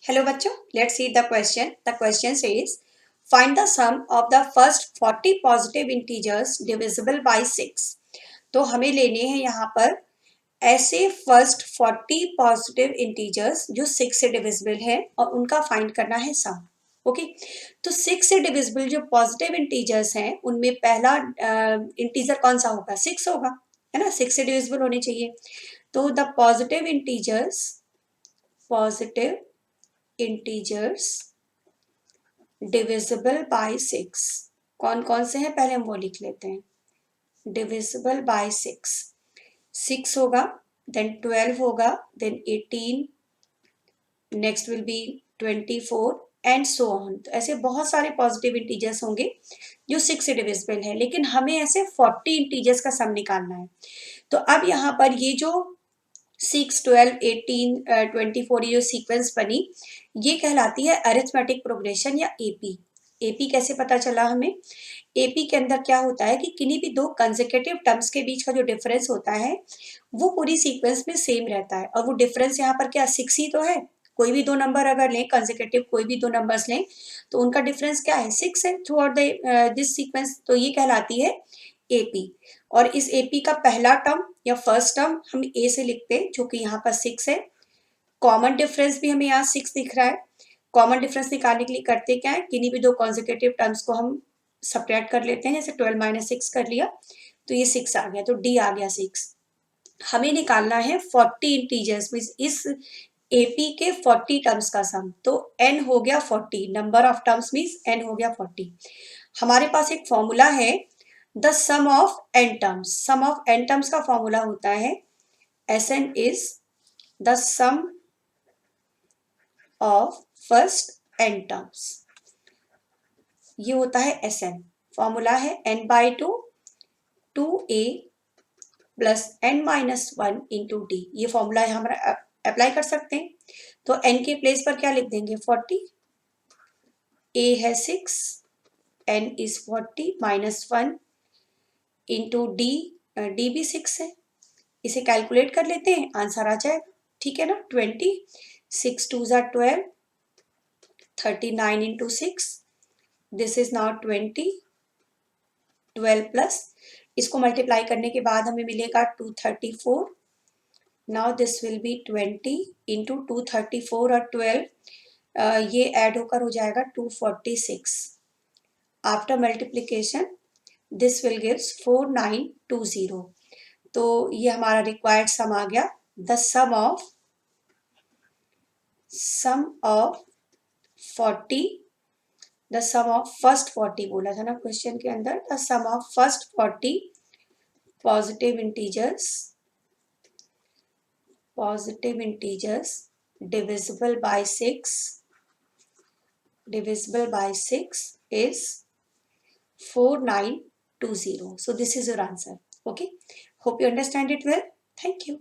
Hello बच्चों, let's see the question. The question says find the sum of the first 40 positive integers divisible by 6. तो हमें लेने हैं यहाँ पर ऐसे फर्स्ट 40 पॉजिटिव इंटीजर्स जो 6 से डिविजिबल है और उनका फाइंड करना है सम. ओके, तो 6 से डिविजिबल जो पॉजिटिव इंटीजर्स हैं उनमें पहला इंटीजर कौन सा होगा? 6 होगा, है ना. 6 से डिविजिबल होने चाहिए. तो the positive integers divisible by 6 कौन कौन से हैं, पहले हम वो लिख लेते हैं. डिविजिबल बाय 6 6 होगा, देन 12 होगा, then 18, next will be 24 and so on. तो ऐसे बहुत सारे पॉजिटिव इंटीजर्स होंगे जो 6 से डिविजिबल है, लेकिन हमें ऐसे 40 इंटीजर्स का सम निकालना है. तो अब यहाँ पर ये जो 6, 12, 18, 24 ये जो सीक्वेंस बनी ये कहलाती है अरिथमेटिक प्रोग्रेशन या एपी. एपी कैसे पता चला हमें? एपी के अंदर क्या होता है कि किन्हीं भी दो कंसेक्यूटिव टर्म्स के बीच का जो डिफरेंस होता है वो पूरी सीक्वेंस में सेम रहता है. और वो डिफरेंस यहाँ पर क्या 6 ही तो है. कोई भी दो नंबर अगर लें, कंसेक्यूटिव कोई भी दो नंबर्स लें तो उनका डिफरेंस क्या है? 6 है थ्रू आउट दिस सीक्वेंस. तो ये कहलाती है एपी. और इस एपी का पहला टर्म या फर्स्ट टर्म हम ए से लिखते हैं जो कि यहाँ पर 6 है. कॉमन डिफरेंस भी हमें यहाँ 6 दिख रहा है. कॉमन डिफरेंस निकालने के लिए करते क्या है, किन्हीं भी दो कॉन्जिक्यूटिव टर्म्स को हम सब्ट्रैक्ट कर लेते हैं. जैसे 12 माइनस 6 कर लिया तो ये 6 आ गया, तो डी आ गया 6. हमें निकालना है 40 इंटीजर्स में इस एपी के 40 टर्म्स का सम. तो n हो गया 40, number of terms means n हो गया 40. हमारे पास एक फॉर्मूला है the sum of n terms. Sum of n terms का फॉर्मूला होता है Sn is the sum of first n terms. ये होता है Sn. फॉर्मूला है n/2 2a plus n minus 1 into d. ये फॉर्मूला हमारा अप्लाई कर सकते हैं. तो n के प्लेस पर क्या लिख देंगे? 40. a है 6, n is 40 minus 1 into D. D भी 6 है. इसे कैलकुलेट कर लेते हैं, आंसर आ जाएगा. ठीक है ना. 20, 6 2 ज़ा 12, 39 into 6. This is now 20. 12 plus इसको मल्टीप्लाई करने के बाद हमें मिलेगा 234. Now this will be 20 into 234 और 12 ये ऐड होकर हो जाएगा 246. After multiplication this will gives 4920. तो ये हमारा रिक्वायर्ड सम आ गया. The sum of 40, the sum of first 40 बोला था ना क्वेश्चन के अंदर. The sum of first 40 positive integers divisible by 6 is 4920. So this is your answer. Okay, hope you understand it well. Thank you.